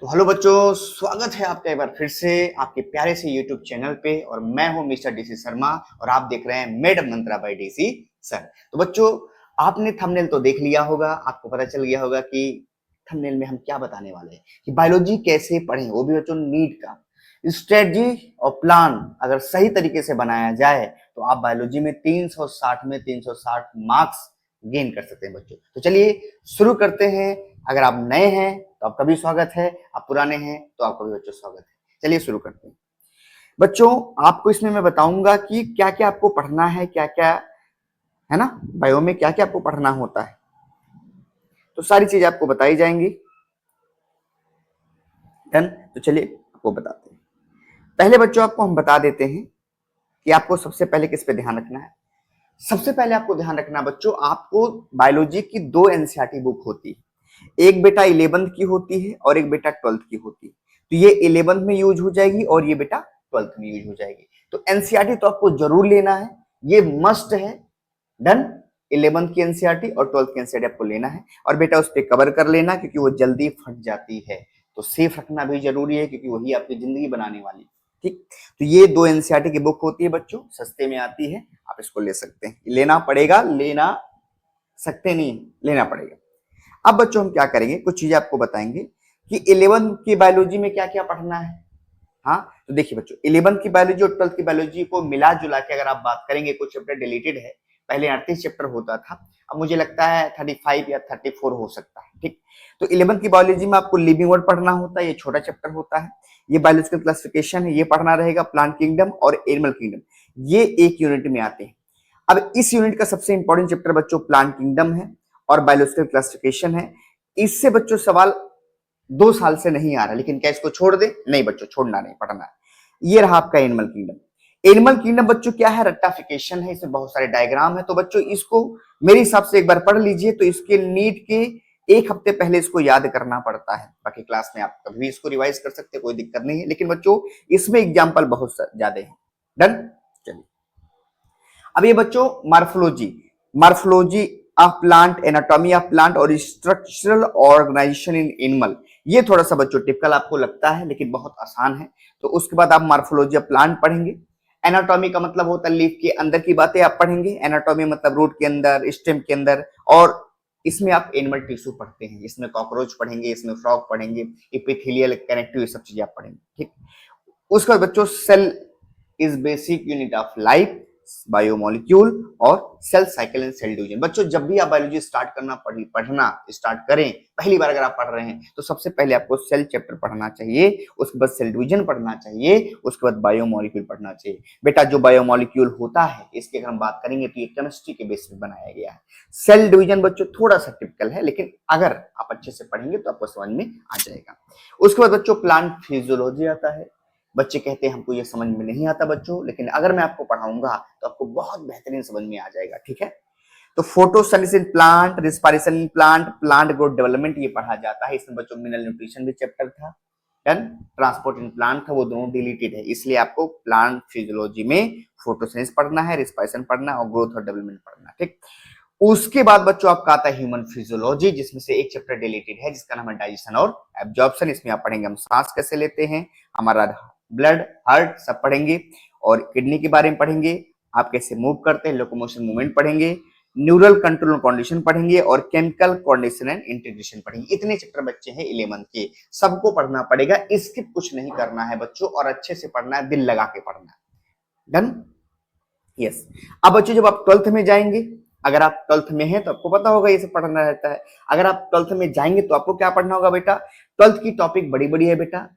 तो हेलो बच्चों, स्वागत है आपका एक बार फिर से आपके प्यारे से YouTube चैनल पे। और मैं हूं मिस्टर डीसी शर्मा और आप देख रहे हैं madam Mantra by DC sir. तो बच्चों, आपने थंबनेल तो देख लिया होगा, आपको पता चल गया होगा कि थंबनेल में हम क्या बताने वाले हैं कि बायोलॉजी कैसे पढ़ें, वो भी बच्चों नीट का स्ट्रेटजी और प्लान अगर सही तरीके से बनाया जाए तो आप बायोलॉजी में 360 मार्क्स गेन कर सकते हैं बच्चों। तो चलिए शुरू करते हैं। अगर आप नए हैं तो आपका भी स्वागत है, आप पुराने हैं तो आपका भी बच्चों स्वागत है। चलिए शुरू करते हैं बच्चों। आपको इसमें मैं बताऊंगा कि क्या क्या आपको पढ़ना है, क्या क्या है ना, बायो में क्या क्या आपको पढ़ना होता है, तो सारी चीजें आपको बताई जाएंगी। डन। तो चलिए आपको बताते हैं। पहले बच्चों आपको हम बता देते हैं कि आपको सबसे पहले किस पे ध्यान रखना है। सबसे पहले आपको ध्यान रखना बच्चों, आपको बायोलॉजी की दो एनसीईआरटी बुक होती है। एक बेटा 11th की होती है और एक बेटा 12th की होती है। तो ये 11th में यूज हो जाएगी और ये बेटा 12th में यूज हो जाएगी। तो एनसीईआरटी तो आपको जरूर लेना है, ये मस्ट है। डन। 11th की एनसीईआरटी और 12th की एनसीईआरटी आपको लेना है और बेटा उस पर कवर कर लेना, क्योंकि वो जल्दी फट जाती है। तो सेफ रखना भी जरूरी है, क्योंकि वही आपकी जिंदगी बनाने वाली। ठीक। तो ये दो एनसीईआरटी की बुक होती है बच्चों, सस्ते में आती है, आप इसको ले सकते हैं। लेना पड़ेगा, लेना सकते नहीं, लेना पड़ेगा। अब बच्चों हम क्या करेंगे, कुछ चीजें आपको बताएंगे कि 11th की बायोलॉजी में क्या क्या पढ़ना है। हाँ, तो देखिए बच्चों, 11th की बायोलॉजी और 12th की बायोलॉजी को मिला जुला के अगर आप बात करेंगे, कुछ चैप्टर डिलीटेड है। पहले 38 चैप्टर होता था, अब मुझे लगता है 35 या 34 हो सकता है। ठीक। तो 11th की बायोलॉजी में आपको लिविंग वर्ड पढ़ना होता है, ये छोटा चैप्टर होता है। ये बायोलॉजिकल क्लासिफिकेशन है, ये पढ़ना रहेगा। प्लांट किंगडम और एनिमल किंगडम, ये एक यूनिट में आते हैं। अब इस यूनिट का सबसे इंपॉर्टेंट चैप्टर बच्चों प्लांट किंगडम है और बायोलॉजिकल क्लासिफिकेशन है। इससे बच्चों सवाल 2 साल से नहीं आ रहा, लेकिन क्या इसको छोड़ दे? नहीं बच्चों, छोड़ना नहीं, पढ़ना है। ये रहा आपका एनिमल किंगडम। एनिमल किंगडम बच्चों क्या है? रट्टाफिकेशन है, इसमें बहुत सारे डायग्राम है। तो बच्चों इसको मेरे हिसाब से एक बार पढ़ लीजिए। तो इसके नीट के एक हफ्ते पहले इसको याद करना पड़ता है। बाकी क्लास में आप कभी भी इसको रिवाइज कर सकते हैं, कोई दिक्कत नहीं है, लेकिन बच्चों इसमें एग्जाम्पल बहुत ज्यादा है। डन। चलिए अब ये बच्चों morphology, morphology of plant, anatomy of plant और स्ट्रक्चरल ऑर्गेनाइजेशन इन एनिमल, ये थोड़ा सा बच्चों टिपिकल आपको लगता है, लेकिन बहुत आसान है। तो उसके बाद आप मार्फोलॉजी ऑफ प्लांट पढ़ेंगे। एनाटॉमी का मतलब होता है लीफ के अंदर की बातें आप पढ़ेंगे। एनाटॉमी मतलब रूट के अंदर, स्टेम के अंदर। और इसमें आप एनिमल टिश्यू पढ़ते हैं, इसमें कॉकरोच पढ़ेंगे, इसमें फ्रॉग पढ़ेंगे, एपिथेलियल कनेक्टिव, ये सब चीजें आप पढ़ेंगे। ठीक। उसके बाद बच्चों cell is basic unit of life, biomolecule और cell cycle and cell division. बच्चों जब भी आप बायोलॉजी स्टार्ट पढ़ना स्टार्ट करें, पहली बार अगर आप पढ़ रहे हैं, तो सबसे पहले आपको सेल चैप्टर पढ़ना चाहिए, उसके बाद सेल डिवीजन पढ़ना चाहिए, उसके बाद बायोमोलिक्यूल पढ़ना चाहिए। बेटा जो बायोमोलिक्यूल होता है, इसकी अगर हम बात करेंगे तो ये केमिस्ट्री के बेस पे बनाया गया है। सेल डिवीजन बच्चों थोड़ा सा टिपिकल है, लेकिन अगर आप अच्छे से पढ़ेंगे तो आपको समझ में आ जाएगा। उसके बाद बच्चों प्लांट फिजियोलॉजी आता है। बच्चे कहते हैं हमको ये समझ में नहीं आता बच्चों, लेकिन अगर मैं आपको पढ़ाऊंगा तो आपको बहुत बेहतरीन समझ में आ जाएगा। ठीक है। तो photosynthesis in plant, respiration in plant, plant growth development, ये पढ़ा जाता है। इसमें बच्चों मिनरल न्यूट्रिशन भी चैप्टर था। डन। ट्रांसपोर्ट इन प्लांट था, वो दोनों डिलीटेड है। इसलिए आपको प्लांट फिजियोलॉजी में फोटोसिंथेसिस पढ़ना है, रिस्पायरेशन पढ़ना और ग्रोथ और डेवलपमेंट पढ़ना। ठीक। उसके बाद बच्चों आपका आता है ह्यूमन फिजियोलॉजी, जिसमें से एक चैप्टर डिलीटेड है, जिसका नाम है डाइजेशन और एब्जॉर्प्शन। इसमें आप पढ़ेंगे हम सांस कैसे लेते हैं, हमारा ब्लड, हार्ट सब पढ़ेंगे, और किडनी के बारे में पढ़ेंगे, आप कैसे मूव करते हैं, लोकोमोशन मूवमेंट पढ़ेंगे, न्यूरल कंट्रोल कंडीशन पढ़ेंगे और केमिकल कोऑर्डिनेशन एंड इंटीग्रेशन पढ़ेंगे। इतने चैप्टर बच्चे हैं 11th के, सबको पढ़ना पड़ेगा, स्किप कुछ नहीं करना है बच्चों, और अच्छे से पढ़ना है, दिल लगा के पढ़ना है। डन। यस। अब बच्चों जब आप 12th में जाएंगे, अगर आप 12th में हैं तो आपको पता होगा ये सब पढ़ना रहता है। अगर आप 12th में जाएंगे तो आपको क्या पढ़ना होगा बेटा? 12th की टॉपिक बड़ी बड़ी है बेटा,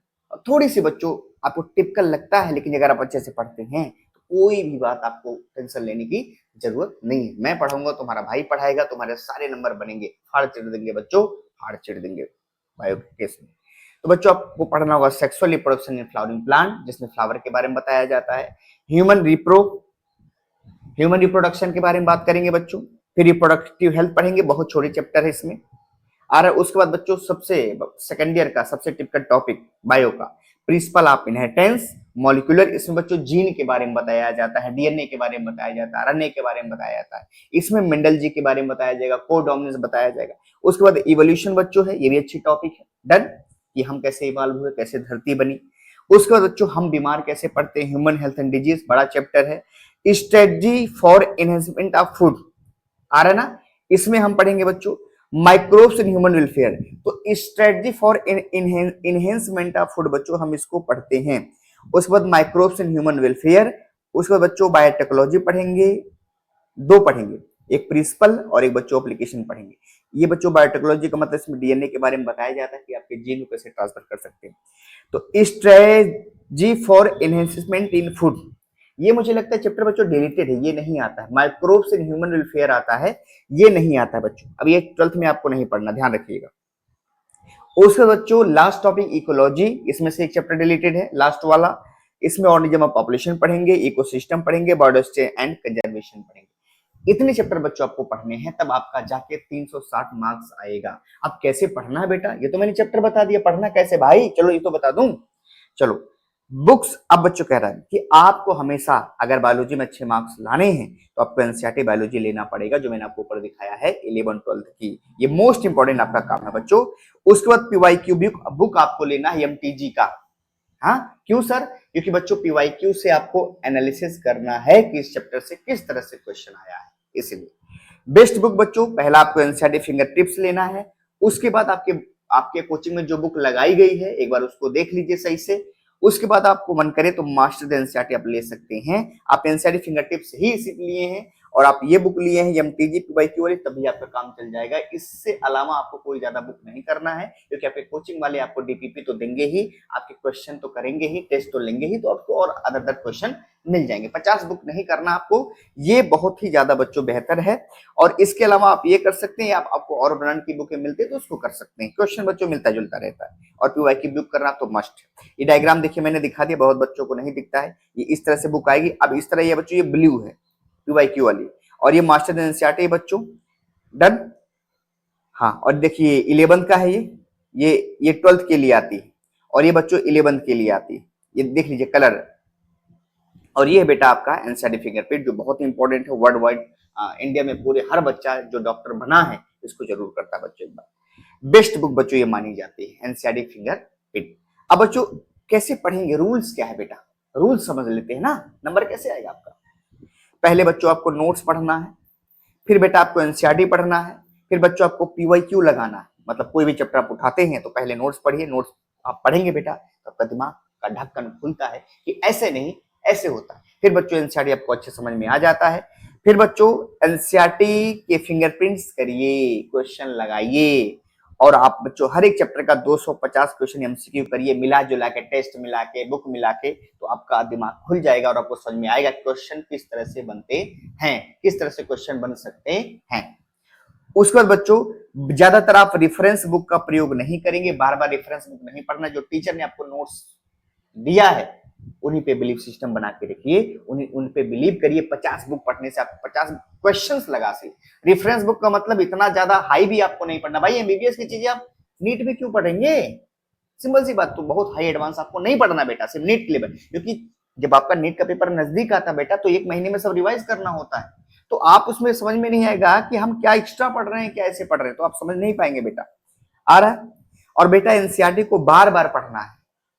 थोड़ी सी बच्चों आपको टिपिकल लगता है, लेकिन अगर आप अच्छे से पढ़ते हैं तो कोई भी बात आपको टेंशन लेने की जरूरत नहीं है। मैं पढ़ाऊंगा, तुम्हारा भाई पढ़ाएगा, तुम्हारे सारे नंबर बनेंगे, फाड़ चिड़ देंगे बच्चों, फाड़ चिड़ देंगे बायो केस में। तो बच्चों आपको पढ़ना होगा sexual reproduction in flowering plant, जिसमें फ्लावर के बारे में बताया जाता है। ह्यूमन रिप्रोडक्शन के बारे में बात करेंगे बच्चों। फिर रिप्रोडक्टिव हेल्थ पढ़ेंगे, बहुत छोटे चैप्टर है इसमें। और उसके बाद बच्चों सबसे सेकेंड ईयर का सबसे टिपिकल टॉपिक बायो का, प्रिंसिपल ऑफ इनहेरिटेंस, मॉलिक्यूलर, इसमें बच्चों जीन के बारे में बताया जाता है, डीएनए के बारे में बताया जाता है, आरएनए के बारे में बताया जाता है। इसमें मेंडल जी के बारे में बताया जाएगा, कोडोमिनेंस बताया जाएगा। उसके बाद इवोल्यूशन बच्चों है, ये भी अच्छी टॉपिक है। डन। कि हम कैसे इवॉल्व हुए, कैसे धरती बनी। उसके बाद बच्चों हम बीमार कैसे पड़ते हैं, ह्यूमन हेल्थ एंड डिजीज बड़ा चैप्टर है। Strategy for enhancement of food आ रहा है ना, इसमें हम पढ़ेंगे बच्चों माइक्रोब्स इन ह्यूमन वेलफेयर। तो strategy for enhancement of food बच्चों हम इसको पढ़ते हैं। उसके बाद माइक्रोब्स इन ह्यूमन वेलफेयर, उसके बाद बच्चों बायोटेक्नोलॉजी पढ़ेंगे, दो पढ़ेंगे, एक प्रिंसिपल और एक बच्चों एप्लीकेशन पढ़ेंगे। ये बच्चों बायोटेक्नोलॉजी का मतलब इसमें डीएनए के बारे में बताया जाता है कि आपके जीन को कैसे ट्रांसफर कर सकते हैं। तो strategy for enhancement in food, ये मुझे लगता है चैप्टर बच्चों डिलीटेड है, ये नहीं आता है। माइक्रोब्स इन ह्यूमन वेलफेयर आता है, ये नहीं आता है बच्चों। अब ये 12th में आपको नहीं पढ़ना, ध्यान रखिएगा। उसके बच्चों लास्ट टॉपिक इकोलॉजी, इसमें से एक चैप्टर डिलीटेड है लास्ट वाला। इसमें ऑर्गेनिज्म ऑफ पॉपुलेशन पढ़ेंगे, इकोसिस्टम पढ़ेंगे, बायोडाइवर्सिटी एंड कंजर्वेशन पढ़ेंगे। इतने चैप्टर बच्चों आपको पढ़ने हैं, तब आपका जाके 360 मार्क्स आएगा। अब कैसे पढ़ना है बेटा, ये तो मैंने चैप्टर बता दिया, पढ़ना कैसे भाई, चलो ये तो बता दूं। चलो बुक्स, अब बच्चों कह रहा है कि आपको हमेशा अगर बायोलॉजी में अच्छे मार्क्स लाने हैं तो आपको एनसीईआरटी बायोलॉजी लेना पड़ेगा, जो मैंने आपको ऊपर दिखाया है 11 12th की। ये मोस्ट इंपॉर्टेंट आपका काम है बच्चों। उसके बाद पीवाईक्यू बुक आपको लेना है एमटीजी का। हाँ क्यों सर, क्योंकि बच्चों पीवाईक्यू से आपको एनालिसिस करना है कि इस चैप्टर से किस तरह से क्वेश्चन आया है, इसलिए बेस्ट बुक बच्चों पहला आपको एनसीईआरटी फिंगर टिप्स लेना है। उसके बाद आपके कोचिंग में जो बुक लगाई गई है एक बार उसको देख लीजिए सही से। उसके बाद आपको मन करे तो मास्टर एनसीईआरटी आप ले सकते हैं। आप एनसीईआरटी फिंगर टिप्स ही लिए हैं और आप ये बुक लिए हैं एमटीजी पीवाईक्यू वाली, तभी आपका काम चल जाएगा। इससे अलावा आपको कोई ज्यादा बुक नहीं करना है, क्योंकि आपके कोचिंग वाले आपको डीपीपी तो देंगे ही, आपके क्वेश्चन तो करेंगे ही, टेस्ट तो लेंगे ही, तो आपको और अदर क्वेश्चन मिल जाएंगे। 50 बुक नहीं करना आपको, ये बहुत ही ज्यादा बच्चों बेहतर है। और इसके अलावा आप ये कर सकते हैं, आपको और ब्रांड की बुकें मिलती है तो उसको कर सकते हैं, क्वेश्चन बच्चों मिलता जुलता रहता है। और पीवाईक्यू बुक करना तो मस्ट है। ये डायग्राम देखिए मैंने दिखा दिया, बहुत बच्चों को नहीं दिखता है। ये इस तरह से बुक आएगी। अब इस तरह ये बच्चों ये ब्लू है पीवाईक्यू वाली, और ये मास्टर एनसीईआरटी बच्चों डन। हाँ और देखिए 11th का है ये 12th के लिए आती है, और ये बच्चों 11th के लिए आती है। ये देख लीजिए कलर। और ये है बेटा आपका एनसीईआरटी फिंगरप्रिंट, जो बहुत ही इंपॉर्टेंट है वर्ल्ड वाइड। इंडिया में पूरे हर बच्चा जो डॉक्टर बना है इसको जरूर करता है बच्चों। एक बार बेस्ट बुक बच्चों ये मानी जाती है एनसीईआरटी फिंगरप्रिंट। अब बच्चों कैसे पढ़ेंगे, रूल्स क्या है बेटा, रूल्स समझ लेते हैं ना, नंबर कैसे आएगा आपका। पहले बच्चों आपको नोट्स पढ़ना है, फिर बेटा आपको एनसीईआरटी पढ़ना है, फिर बच्चों आपको पीवाईक्यू लगाना है। मतलब कोई भी चैप्टर आप उठाते हैं तो पहले नोट्स पढ़िए, नोट्स आप पढ़ेंगे बेटा तो आपका दिमाग का ढक्कन खुलता है कि ऐसे नहीं ऐसे होता है। फिर बच्चों एनसीईआरटी आपको अच्छे समझ में आ जाता है। फिर बच्चों एनसीईआरटी के फिंगरप्रिंट्स करिए, क्वेश्चन लगाइए, और आप बच्चों हर एक चैप्टर का 250 क्वेश्चन एमसीक्यू करिए, मिला जुला के, टेस्ट मिला के, बुक मिला के, तो आपका दिमाग खुल जाएगा और आपको समझ में आएगा क्वेश्चन किस तरह से बनते हैं, किस तरह से क्वेश्चन बन सकते हैं। उसके बाद बच्चों ज्यादातर आप रेफरेंस बुक का प्रयोग नहीं करेंगे, बार बार रेफरेंस बुक नहीं पढ़ना। जो टीचर ने आपको नोट्स दिया है उन्हीं पे बिलीव सिस्टम बना के रखिए, उन पे बिलीव करिए। 50 बुक पढ़ने से आप 50 क्वेश्चंस लगा से। रेफरेंस बुक का मतलब इतना ज्यादा हाई भी आपको नहीं पढ़ना भाई, एमबीबीएस की चीजें आप नीट में क्यों पढ़ेंगे, सिंपल सी बात। तो बहुत हाई एडवांस आपको नहीं पढ़ना बेटा, सिर्फ नीट लेवल, क्योंकि जब आपका नीट का पेपर नजदीक आता बेटा तो 1 महीने में सब रिवाइज करना होता है। तो आप उसमें समझ में नहीं आएगा कि हम क्या एक्स्ट्रा पढ़ रहे हैं, क्या ऐसे पढ़ रहे हैं, तो आप समझ नहीं पाएंगे बेटा। आ रहा है। और बेटा एनसीईआरटी को बार बार पढ़ना है,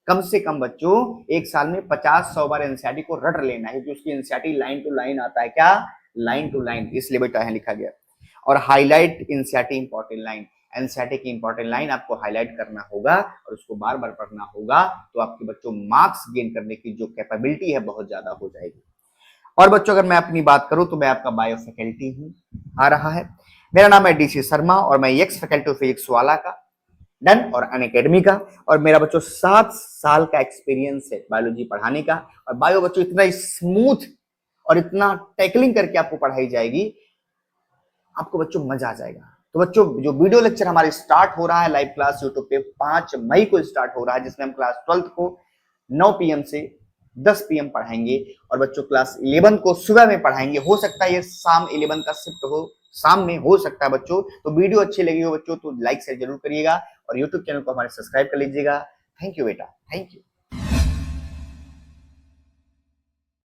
कम से कम बच्चों एक साल में 50-100 बार एनसीईआरटी को रट लेना है, क्योंकि उसकी एनसीईआरटी लाइन टू लाइन आता है। क्या लाइन टू लाइन, इसलिए बेटा यहाँ लिखा गया। और highlight NCERT important line, NCERT की इंपॉर्टेंट लाइन आपको हाईलाइट करना होगा और उसको बार बार पढ़ना होगा, तो आपके बच्चों मार्क्स गेन करने की जो कैपेबिलिटी है बहुत ज्यादा हो जाएगी। और बच्चों अगर मैं अपनी बात करूं तो मैं आपका बायो फैकल्टी हूं, आ रहा है। मेरा नाम है डीसी शर्मा और मैं एक्स फैकल्टी ऑफ फिजिक्स वाला का डन और अनअकैडमी का। और मेरा बच्चों 7 साल का एक्सपीरियंस है बायोलॉजी पढ़ाने का। और बायो बच्चों इतना स्मूथ और इतना टैकलिंग करके आपको पढ़ाई जाएगी, आपको बच्चों मजा आ जाएगा। तो बच्चों जो वीडियो लेक्चर हमारे स्टार्ट हो रहा है लाइव क्लास यूट्यूब पे 5 मई को स्टार्ट हो रहा है, जिसमें हम क्लास 12th को 9 PM से 10 PM पढ़ाएंगे और बच्चों क्लास 11 को सुबह में पढ़ाएंगे। हो सकता है ये शाम 11 का शिफ्ट हो, शाम में हो सकता है बच्चों। तो वीडियो अच्छी लगी हो बच्चों तो लाइक शेयर जरूर करिएगा और यूट्यूब चैनल को हमारे सब्सक्राइब कर लीजिएगा। थैंक यू बेटा, थैंक यू।